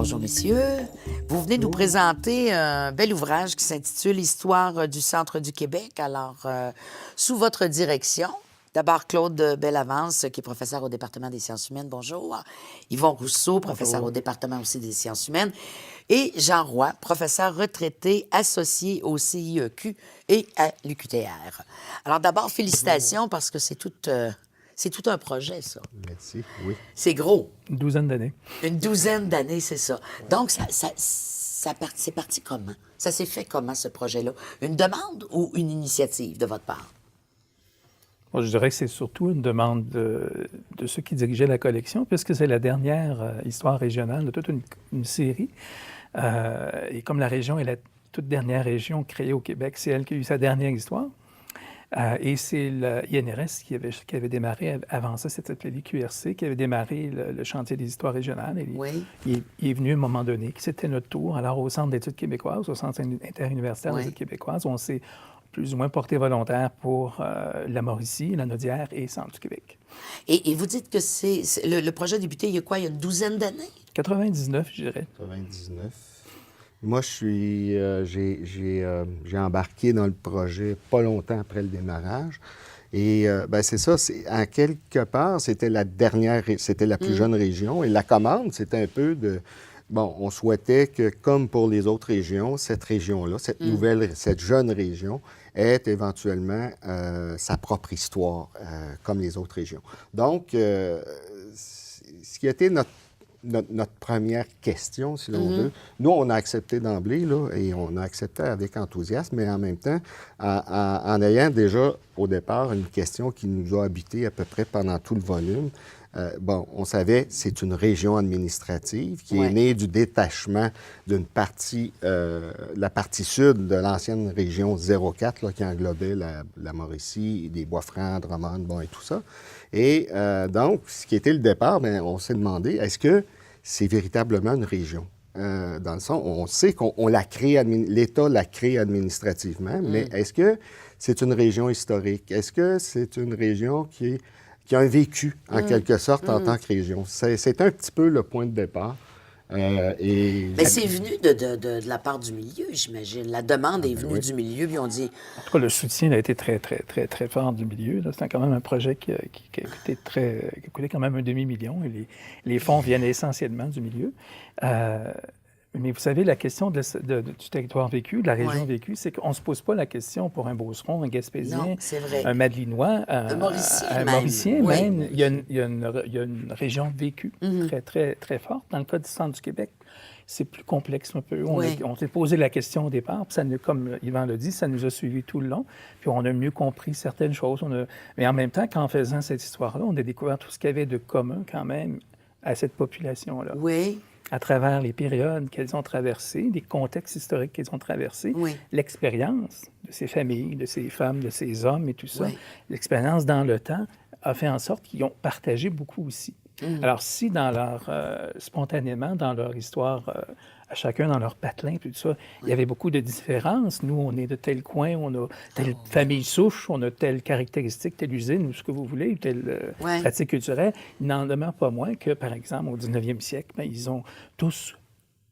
Bonjour, messieurs. Vous venez nous présenter un bel ouvrage qui s'intitule Histoire du centre du Québec. Alors, sous votre direction, d'abord Claude Bellavance, qui est professeur au département des sciences humaines. Bonjour. Yvon Rousseau, professeur au département aussi des sciences humaines. Et Jean Roy, professeur retraité associé au CIEQ et à l'UQTR. Alors, d'abord, félicitations parce que c'est tout un projet, ça. Merci, oui. C'est gros. Une douzaine d'années. Une douzaine d'années, c'est ça. Donc, c'est parti comment? Ça s'est fait comment, ce projet-là? Une demande ou une initiative de votre part? Moi, je dirais que c'est surtout une demande de ceux qui dirigeaient la collection, puisque c'est la dernière histoire régionale de toute une série. Et comme la région est la toute dernière région créée au Québec, c'est elle qui a eu sa dernière histoire. Et c'est l'INRS qui avait démarré, avant ça, c'était appelé l'IQRC, qui avait démarré le chantier des histoires régionales. Et Oui. il est venu à un moment donné, que c'était notre tour. Alors, au Centre d'études québécoises, au Centre interuniversitaire d'études québécoises, on s'est plus ou moins porté volontaire pour la Mauricie, la Naudière et Centre du Québec. Et vous dites que le projet a débuté il y a quoi? Il y a une douzaine d'années? 99, je dirais. 99. Moi, j'ai embarqué dans le projet pas longtemps après le démarrage. Et c'est ça, en quelque part, c'était la plus jeune région. Et la commande, c'était un peu de... Bon, on souhaitait que, comme pour les autres régions, cette région-là, cette jeune région, ait éventuellement sa propre histoire, comme les autres régions. Donc, ce qui a été notre première question, si l'on veut. Nous, on a accepté d'emblée, là, et on a accepté avec enthousiasme, mais en même temps, en ayant déjà, au départ, une question qui nous a habité à peu près pendant tout le volume. On savait que c'est une région administrative qui est née du détachement d'une partie, la partie sud de l'ancienne région 04, là, qui englobait la Mauricie, les Bois-Francs, Drummond, et tout ça. Et donc, ce qui était le départ, on s'est demandé, est-ce que c'est véritablement une région? Dans le sens, on sait qu'on l'a créé, l'État l'a créé administrativement, mais est-ce que c'est une région historique? Est-ce que c'est une région qui a un vécu, en quelque sorte, en tant que région? C'est un petit peu le point de départ. Mais c'est venu de la part du milieu, j'imagine. La demande est venue du milieu, puis on dit... En tout cas, le soutien a été très, très, très, très fort du milieu. C'était quand même un projet qui a coûté quand même 2 million. Et les fonds viennent essentiellement du milieu. Mais vous savez, la question du territoire vécu, de la région vécue, c'est qu'on ne se pose pas la question pour un Beauceron, un Gaspésien, un Madelinois, un Mauricien même. Il y a une région vécue très, très, très forte. Dans le cas du centre du Québec, c'est plus complexe un peu. On s'est posé la question au départ, puis comme Yvan l'a dit, ça nous a suivis tout le long, puis on a mieux compris certaines choses. Mais en même temps, qu'en faisant cette histoire-là, on a découvert tout ce qu'il y avait de commun quand même à cette population-là. Oui. À travers les périodes qu'elles ont traversées, les contextes historiques qu'elles ont traversés, l'expérience de ces familles, de ces femmes, de ces hommes et tout ça, l'expérience dans le temps a fait en sorte qu'ils ont partagé beaucoup aussi. Alors, si spontanément, dans leur histoire, à chacun dans leur patelin, tout ça, il y avait beaucoup de différences. Nous, on est de tel coin, on a telle famille souche, on a telle caractéristique, telle usine, ou ce que vous voulez, telle pratique culturelle. Il n'en demeure pas moins que, par exemple, au 19e siècle, ils ont tous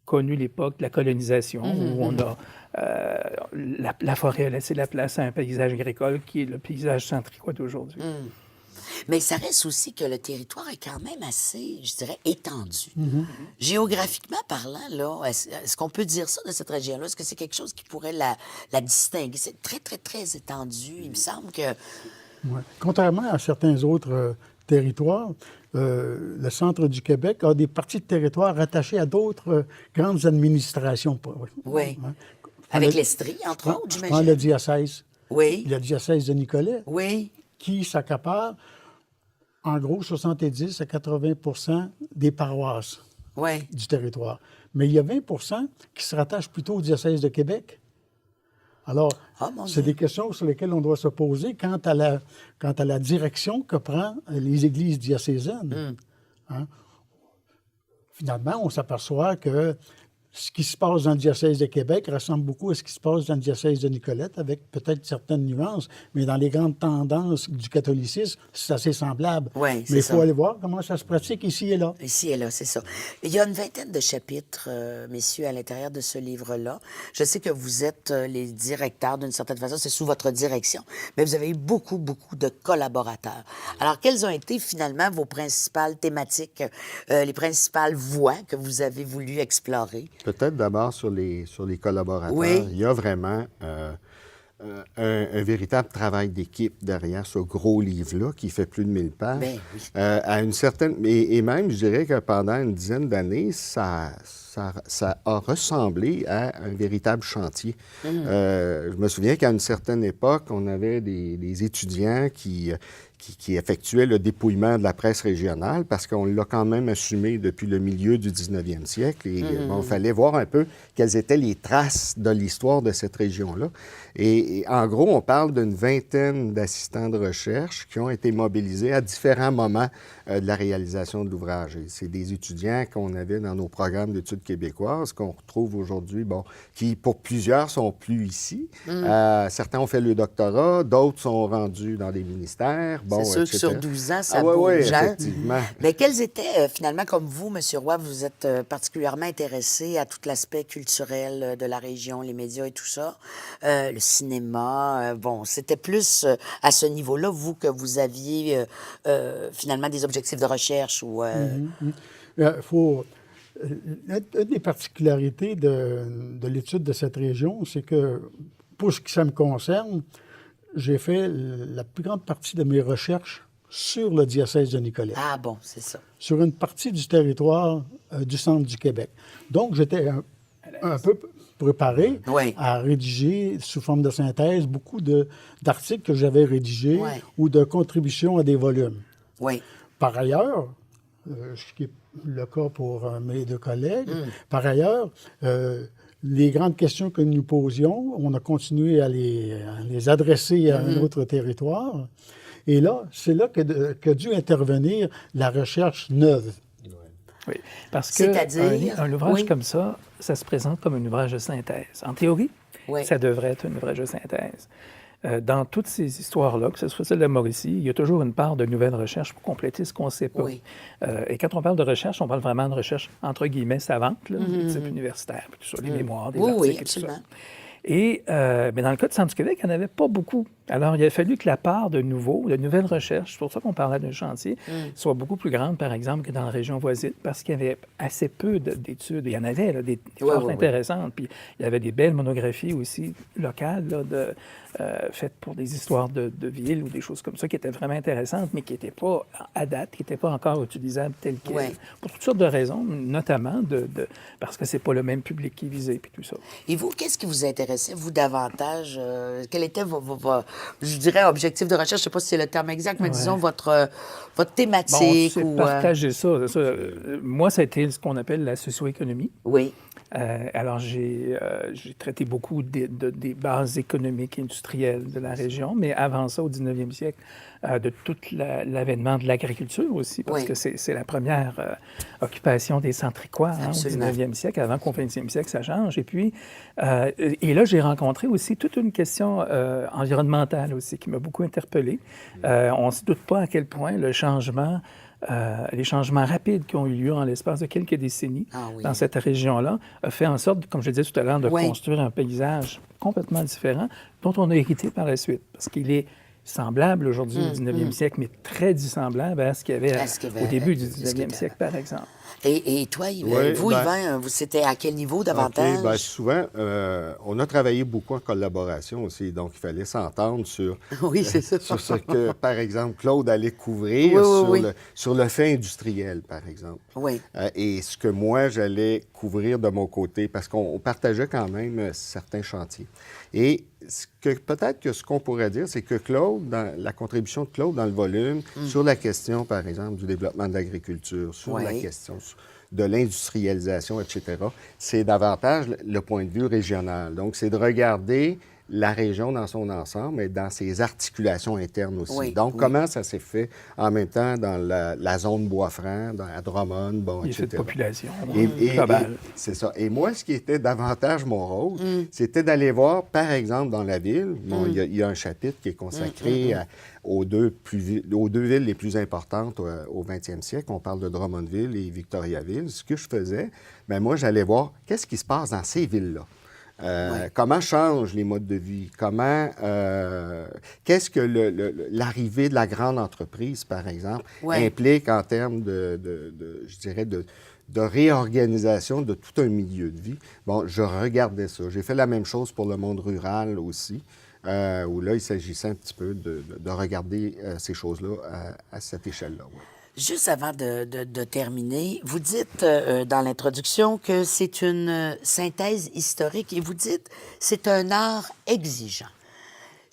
connu l'époque de la colonisation, où on a la forêt a laissé la place à un paysage agricole qui est le paysage centricois d'aujourd'hui. Mais ça reste aussi que le territoire est quand même assez, je dirais, étendu. Géographiquement parlant, là, est-ce qu'on peut dire ça de cette région-là? Est-ce que c'est quelque chose qui pourrait la distinguer? C'est très, très, très étendu. Il me semble que... Ouais. Contrairement à certains autres territoires, le centre du Québec a des parties de territoire rattachées à d'autres grandes administrations. Oui. Avec l'Estrie, entre autres, j'imagine. Je prends le diocèse. Oui. Le diocèse de Nicolet. Oui. Qui s'accapare, en gros, 70 à 80 des paroisses du territoire. Mais il y a 20 qui se rattachent plutôt au diocèse de Québec. Alors, c'est des questions sur lesquelles on doit se poser quant à la direction que prennent les églises diocésaines. Finalement, on s'aperçoit que ce qui se passe dans le diocèse de Québec ressemble beaucoup à ce qui se passe dans le diocèse de Nicolette, avec peut-être certaines nuances, mais dans les grandes tendances du catholicisme, c'est assez semblable. Oui, mais il faut aller voir comment ça se pratique ici et là. Ici et là, c'est ça. Il y a une vingtaine de chapitres, messieurs, à l'intérieur de ce livre-là. Je sais que vous êtes les directeurs, d'une certaine façon, c'est sous votre direction, mais vous avez eu beaucoup, beaucoup de collaborateurs. Alors, quelles ont été finalement vos principales thématiques, les principales voies que vous avez voulu explorer? Peut-être d'abord sur les collaborateurs. Oui. Il y a vraiment un véritable travail d'équipe derrière ce gros livre-là qui fait plus de 1000 pages. Bien, oui. À une certaine... Et même, je dirais que pendant une dizaine d'années, ça a ressemblé à un véritable chantier. Je me souviens qu'à une certaine époque, on avait des étudiants qui effectuait le dépouillement de la presse régionale parce qu'on l'a quand même assumé depuis le milieu du 19e siècle. Et il fallait voir un peu quelles étaient les traces de l'histoire de cette région-là. Et en gros, on parle d'une vingtaine d'assistants de recherche qui ont été mobilisés à différents moments de la réalisation de l'ouvrage. Et c'est des étudiants qu'on avait dans nos programmes d'études québécoises qu'on retrouve aujourd'hui, qui pour plusieurs sont plus ici. Certains ont fait le doctorat, d'autres sont rendus dans des ministères. C'est sûr que sur 12 ans, ça bouge. Oui, hein? effectivement. Mais quels étaient, finalement, comme vous, M. Roy, vous êtes particulièrement intéressé à tout l'aspect culturel de la région, les médias et tout ça, le cinéma. C'était plus à ce niveau-là, vous, que vous aviez finalement des objectifs de recherche ou... Une des particularités de l'étude de cette région, c'est que, pour ce qui ça me concerne, j'ai fait la plus grande partie de mes recherches sur le diocèse de Nicolette. Ah bon, c'est ça. Sur une partie du territoire du centre du Québec. Donc, j'étais un peu préparé à rédiger, sous forme de synthèse, beaucoup d'articles que j'avais rédigés ou de contributions à des volumes. Oui. Par ailleurs, ce qui est le cas pour mes deux collègues, par ailleurs, les grandes questions que nous posions, on a continué à les adresser à un autre territoire. Et là, c'est là qu'a dû intervenir la recherche neuve. Oui, parce que un ouvrage comme ça se présente comme un ouvrage de synthèse. En théorie, ça devrait être un ouvrage de synthèse. Dans toutes ces histoires-là, que ce soit celle de Mauricie, il y a toujours une part de nouvelles recherches pour compléter ce qu'on ne sait pas. Et quand on parle de recherche, on parle vraiment de recherche, entre guillemets, savante, là, de type universitaire, puis tout ça, les mémoires, des articles et tout ça. Et mais dans le cas de Centre du Québec, il n'y en avait pas beaucoup. Alors, il a fallu que la part de nouvelles recherches, c'est pour ça qu'on parlait d'un chantier, soit beaucoup plus grande, par exemple, que dans la région voisine, parce qu'il y avait assez peu d'études. Il y en avait là, des fortes intéressantes. Puis il y avait des belles monographies aussi locales là, faites pour des histoires de villes ou des choses comme ça qui étaient vraiment intéressantes, mais qui n'étaient pas à date, qui n'étaient pas encore utilisables telles quelles. Pour toutes sortes de raisons, notamment parce que c'est pas le même public qui est visé, puis tout ça. Et vous, qu'est-ce qui vous intéressait, vous, davantage? Quel était je dirais, objectif de recherche? Je ne sais pas si c'est le terme exact, mais disons votre thématique. Bon, partager ça. Moi, ça a été ce qu'on appelle la socio-économie. Oui. Alors, j'ai traité beaucoup des bases économiques et industrielles de la région, mais avant ça, au 19e siècle, de tout l'avènement de l'agriculture aussi, parce que c'est la première occupation des Centricois au 19e siècle. Avant qu'au 20e siècle, ça change. Et puis, et là, j'ai rencontré aussi toute une question environnementale aussi qui m'a beaucoup interpellé. On ne se doute pas à quel point les changements rapides qui ont eu lieu en l'espace de quelques décennies dans cette région-là a fait en sorte, comme je disais tout à l'heure, de construire un paysage complètement différent dont on a hérité par la suite. Parce qu'il est semblable aujourd'hui au 19e siècle, mais très dissemblable à ce qu'il y avait au début du 19e siècle, par exemple. Et toi, Yvan, c'était à quel niveau davantage? Okay, souvent, on a travaillé beaucoup en collaboration aussi, donc il fallait s'entendre sur, sur ce que, par exemple, Claude allait couvrir sur le fait industriel, par exemple. Et ce que moi, j'allais couvrir de mon côté, parce qu'on partageait quand même certains chantiers. Et peut-être ce qu'on pourrait dire, c'est que la contribution de Claude dans le volume, sur la question, par exemple, du développement de l'agriculture, sur la question de l'industrialisation, etc., c'est davantage le point de vue régional. Donc, c'est de regarder la région dans son ensemble, mais dans ses articulations internes aussi. Oui, Donc, oui. comment ça s'est fait en même temps dans la zone Bois-Franc, à Drummond, bon, etc. Cette population Et globale. c'est ça. Et moi, ce qui était davantage mon rôle, c'était d'aller voir, par exemple, dans la ville, bon, il y a un chapitre qui est consacré aux deux villes les plus importantes au 20e siècle. On parle de Drummondville et Victoriaville. Ce que je faisais, bien, moi, j'allais voir qu'est-ce qui se passe dans ces villes-là. Comment changent les modes de vie? Qu'est-ce que l'arrivée de la grande entreprise, par exemple, implique en termes je dirais, de réorganisation de tout un milieu de vie? Bon, je regardais ça. J'ai fait la même chose pour le monde rural aussi, où là, il s'agissait un petit peu de regarder ces choses-là à cette échelle-là. Ouais. Juste avant de terminer, vous dites dans l'introduction que c'est une synthèse historique et vous dites c'est un art exigeant.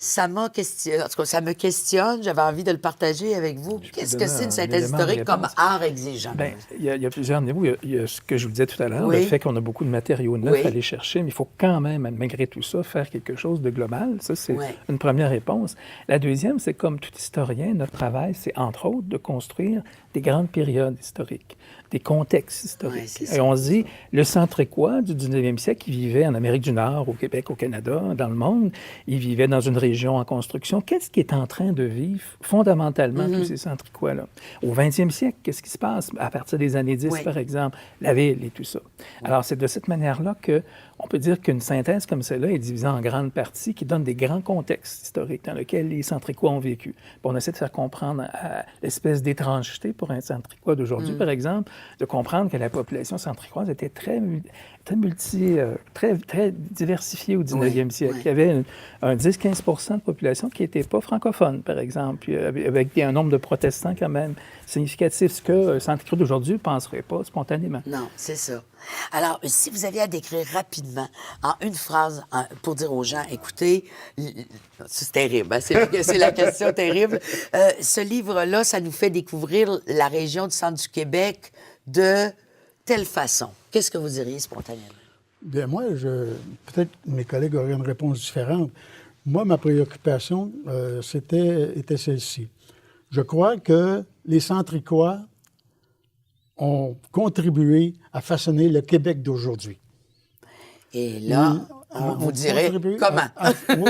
Ça m'a questionné, en tout cas, ça me questionne, j'avais envie de le partager avec vous. Qu'est-ce que c'est une synthèse historique comme art exigeant? Bien, il y a plusieurs niveaux. Il y a ce que je vous disais tout à l'heure, le fait qu'on a beaucoup de matériaux neufs à aller chercher, mais il faut quand même, malgré tout ça, faire quelque chose de global. Ça, c'est une première réponse. La deuxième, c'est comme tout historien, notre travail, c'est entre autres de construire des grandes périodes historiques, des contextes historiques. Et on se dit, le Centre-Équois du 19e siècle, il vivait en Amérique du Nord, au Québec, au Canada, dans le monde. Il vivait dans une région en construction. Qu'est-ce qui est en train de vivre fondamentalement tous ces Centre-Équois-là? Au 20e siècle, qu'est-ce qui se passe à partir des années 10, par exemple? La ville et tout ça. Alors, c'est de cette manière-là qu'on peut dire qu'une synthèse comme celle-là est divisée en grandes parties qui donnent des grands contextes historiques dans lesquels les Centre-Équois ont vécu. Bon, on essaie de faire comprendre l'espèce d'étrangeté pour un Centre-Équois d'aujourd'hui, par exemple, de comprendre que la population centricoise était très diversifiée au 19e siècle. Il y avait un 10-15 de population qui n'était pas francophone, par exemple, puis avec un nombre de protestants quand même significatif, ce que Centre-Équois d'aujourd'hui ne penserait pas spontanément. Non, c'est ça. Alors, si vous aviez à décrire rapidement, en une phrase, pour dire aux gens, écoutez, c'est terrible, hein, c'est la question terrible. Ce livre-là, ça nous fait découvrir la région du centre du Québec de telle façon. Qu'est-ce que vous diriez spontanément? Bien, moi, peut-être que mes collègues auraient une réponse différente. Moi, ma préoccupation, était celle-ci. Je crois que les Centricois ont contribué à façonner le Québec d'aujourd'hui. Et là, on vous dirait comment?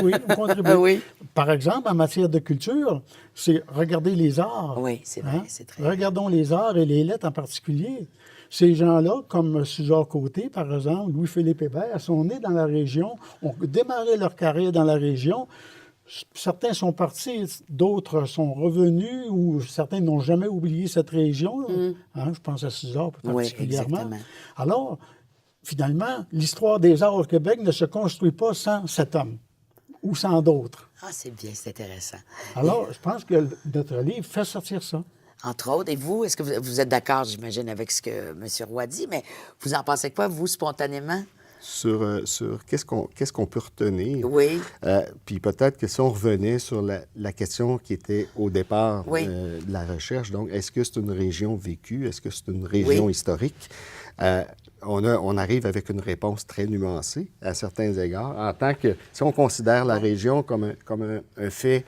Oui, on contribue. Oui. Par exemple, en matière de culture, c'est regarder les arts. Oui, c'est vrai, c'est très vrai. Regardons les arts et les lettres en particulier. Ces gens-là, comme Suzor Côté, par exemple, Louis-Philippe Hébert, sont nés dans la région, ont démarré leur carrière dans la région. Certains sont partis, d'autres sont revenus, ou certains n'ont jamais oublié cette région. Je pense à Suzor particulièrement. Oui, alors, finalement, l'histoire des arts au Québec ne se construit pas sans cet homme ou sans d'autres. Ah, c'est bien, c'est intéressant. Alors, je pense que notre livre fait sortir ça. Entre autres, et vous, est-ce que vous êtes d'accord, j'imagine, avec ce que M. Roy dit, mais vous en pensez quoi, vous, spontanément? Sur qu'est-ce qu'on peut retenir. Oui. Puis peut-être que si on revenait sur la question qui était au départ de la recherche, donc est-ce que c'est une région vécue, est-ce que c'est une région historique? On arrive avec une réponse très nuancée à certains égards. En tant que, si on considère la région comme un fait,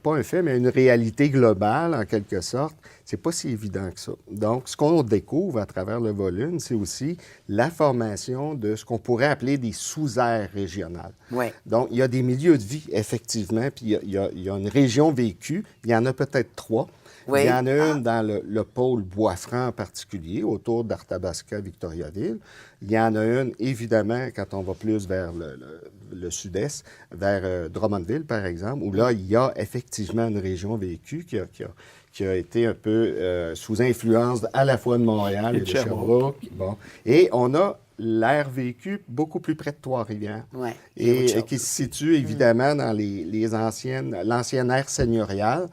pas un fait, mais une réalité globale en quelque sorte, c'est pas si évident que ça. Donc, ce qu'on découvre à travers le volume, c'est aussi la formation de ce qu'on pourrait appeler des sous-aires régionales. Donc, il y a des milieux de vie, effectivement, puis il y a une région vécue. Il y en a peut-être 3. Il y en a une dans le pôle Bois-Franc en particulier, autour d'Arthabasca, Victoriaville. Il y en a une, évidemment, quand on va plus vers le sud-est, vers Drummondville, par exemple, où là, il y a effectivement une région vécue qui a été un peu sous influence à la fois de Montréal et de Sherbrooke. Bon. Et on a l'aire vécue beaucoup plus près de Trois-Rivières. Et qui se situe évidemment dans l'ancienne aire seigneuriale,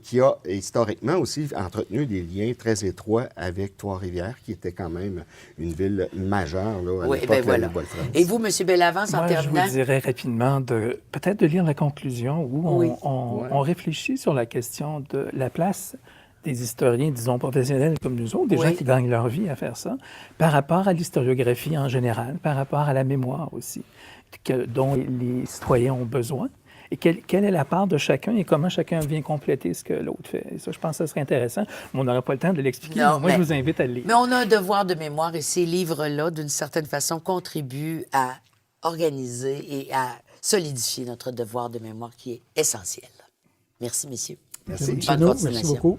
qui a historiquement aussi entretenu des liens très étroits avec Trois-Rivières, qui était quand même une ville majeure là, à l'époque de la Nouvelle-France. Et vous, M. Bellavance, en terminant? Je vous dirais rapidement peut-être de lire la conclusion où on réfléchit sur la question de la place des historiens, disons, professionnels comme nous autres, des gens qui gagnent leur vie à faire ça, par rapport à l'historiographie en général, par rapport à la mémoire aussi. dont les citoyens ont besoin. Et quelle est la part de chacun et comment chacun vient compléter ce que l'autre fait. Et ça, je pense que ça serait intéressant. Mais on n'aura pas le temps de l'expliquer. Moi, je vous invite à le lire. Mais on a un devoir de mémoire et ces livres-là, d'une certaine façon, contribuent à organiser et à solidifier notre devoir de mémoire qui est essentiel. Merci, messieurs. Merci. Bonne continuation. Merci beaucoup.